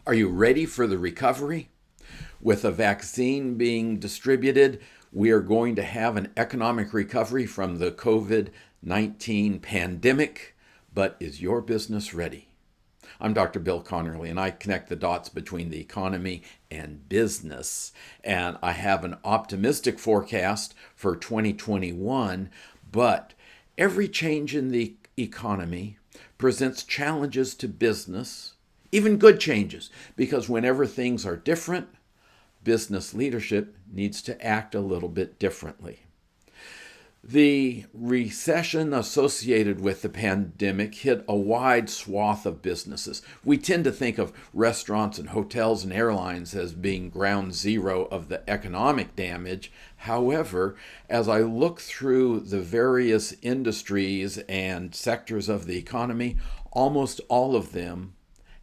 Are you ready for the recovery? With a vaccine being distributed, we are going to have an economic recovery from the COVID-19 pandemic. But is your business ready? I'm Dr. Bill Connerly, and I connect the dots between the economy and business. And I have an optimistic forecast for 2021, but every change in the economy presents challenges to business, even good changes, because whenever things are different, business leadership needs to act a little bit differently. The recession associated with the pandemic hit a wide swath of businesses. We tend to think of restaurants and hotels and airlines as being ground zero of the economic damage. However, as I look through the various industries and sectors of the economy, almost all of them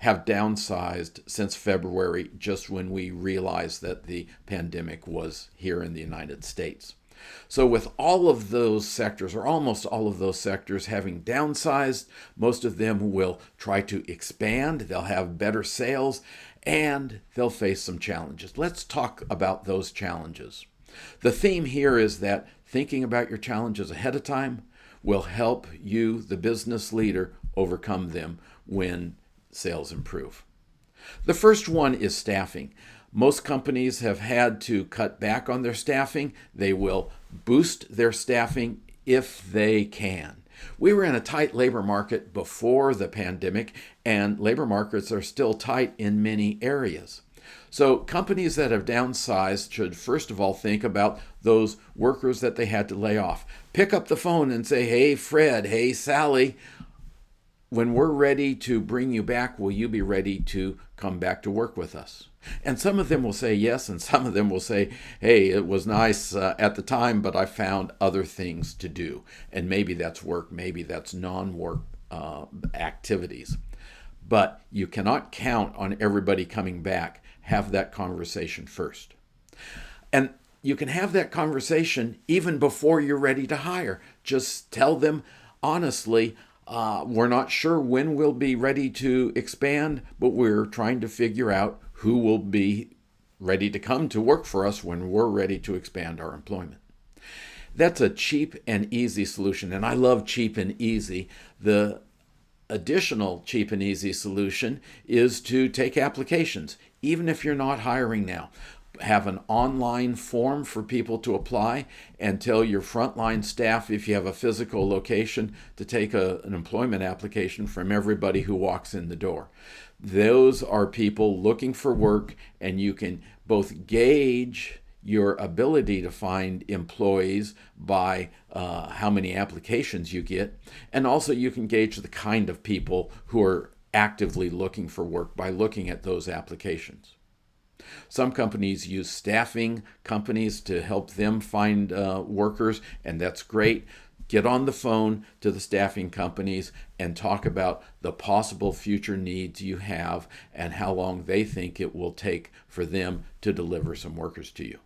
have downsized since February, just when we realized that the pandemic was here in the United States. So with all of those sectors, or almost all of those sectors having downsized, most of them will try to expand, they'll have better sales, and they'll face some challenges. Let's talk about those challenges. The theme here is that thinking about your challenges ahead of time will help you, the business leader, overcome them when sales improve. The first one is staffing. Most companies have had to cut back on their staffing. They will boost their staffing if they can. We were in a tight labor market before the pandemic, and labor markets are still tight in many areas. So companies that have downsized should first of all think about those workers that they had to lay off. Pick up the phone and say, "Hey, Fred, hey, Sally, when we're ready to bring you back, will you be ready to come back to work with us?" And some of them will say yes, and some of them will say, "Hey, it was nice at the time, but I found other things to do." And maybe that's work, maybe that's non-work activities. But you cannot count on everybody coming back. Have that conversation first. And you can have that conversation even before you're ready to hire. Just tell them honestly, we're not sure when we'll be ready to expand, but we're trying to figure out who will be ready to come to work for us when we're ready to expand our employment. That's a cheap and easy solution, and I love cheap and easy. The additional cheap and easy solution is to take applications, even if you're not hiring now. Have an online form for people to apply, and tell your frontline staff, if you have a physical location, to take an employment application from everybody who walks in the door. Those are people looking for work, and you can both gauge your ability to find employees by how many applications you get, and also you can gauge the kind of people who are actively looking for work by looking at those applications. Some companies use staffing companies to help them find workers, and that's great. Get on the phone to the staffing companies and talk about the possible future needs you have and how long they think it will take for them to deliver some workers to you.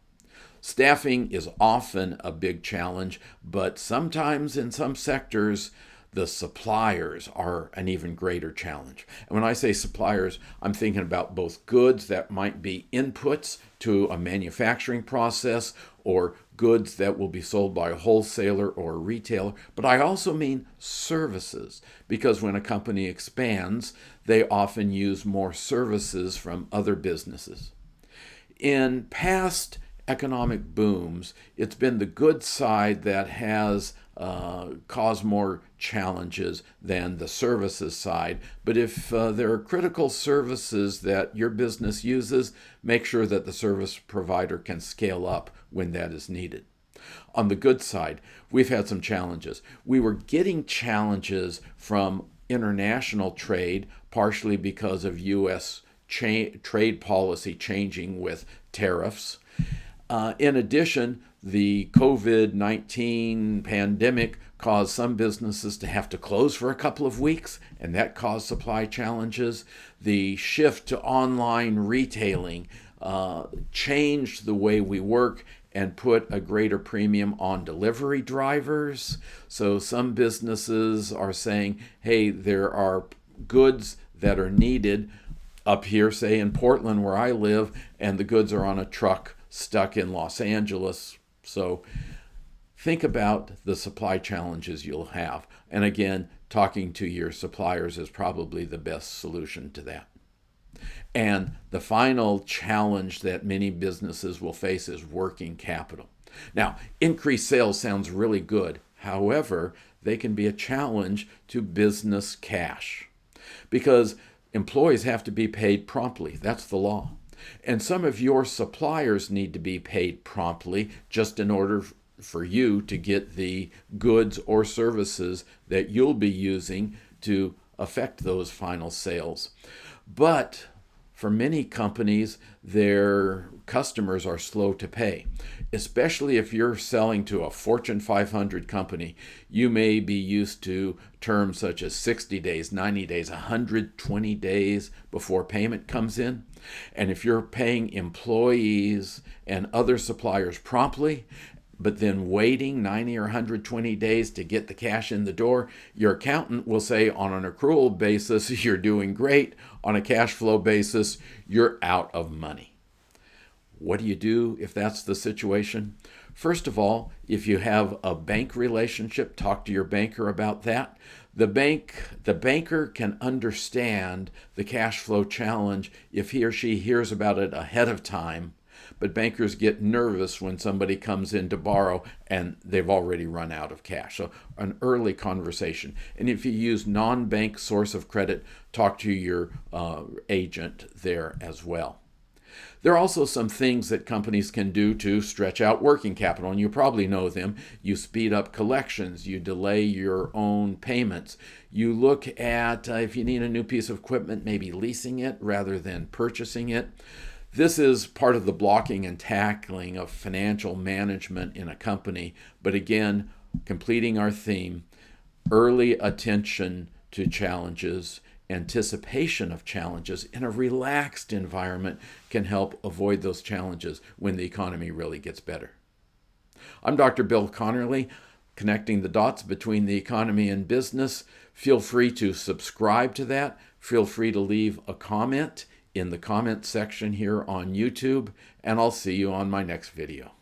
Staffing is often a big challenge, but sometimes in some sectors, the suppliers are an even greater challenge. And when I say suppliers, I'm thinking about both goods that might be inputs to a manufacturing process, or goods that will be sold by a wholesaler or a retailer. But I also mean services, because when a company expands, they often use more services from other businesses. In past economic booms, it's been the good side that has caused more challenges than the services side. But if there are critical services that your business uses, make sure that the service provider can scale up when that is needed. On the good side, we've had some challenges. We were getting challenges from international trade, partially because of U.S. trade policy changing with tariffs. In addition, the COVID-19 pandemic caused some businesses to have to close for a couple of weeks, and that caused supply challenges. The shift to online retailing changed the way we work and put a greater premium on delivery drivers. So some businesses are saying, hey, there are goods that are needed up here, say in Portland where I live, and the goods are on a truck stuck in Los Angeles. So think about the supply challenges you'll have. And again, talking to your suppliers is probably the best solution to that. And the final challenge that many businesses will face is working capital. Now, increased sales sounds really good. However, they can be a challenge to business cash because employees have to be paid promptly. That's the law. And some of your suppliers need to be paid promptly just in order for you to get the goods or services that you'll be using to affect those final sales. But for many companies, their customers are slow to pay, especially if you're selling to a Fortune 500 company. You may be used to terms such as 60 days, 90 days, 120 days before payment comes in. And if you're paying employees and other suppliers promptly, but then waiting 90 or 120 days to get the cash in the door, your accountant will say on an accrual basis, you're doing great. On a cash flow basis, you're out of money. What do you do if that's the situation? First of all, if you have a bank relationship, talk to your banker about that. The banker can understand the cash flow challenge if he or she hears about it ahead of time. But bankers get nervous when somebody comes in to borrow and they've already run out of cash. So an early conversation. And if you use non-bank source of credit, talk to your agent there as well. There are also some things that companies can do to stretch out working capital, and you probably know them. You speed up collections. You delay your own payments. You look at, if you need a new piece of equipment, maybe leasing it rather than purchasing it. This is part of the blocking and tackling of financial management in a company. But again, completing our theme, early attention to challenges, anticipation of challenges in a relaxed environment can help avoid those challenges when the economy really gets better. I'm Dr. Bill Connerly, connecting the dots between the economy and business. Feel free to subscribe to that. Feel free to leave a comment in the comment section here on YouTube, and I'll see you on my next video.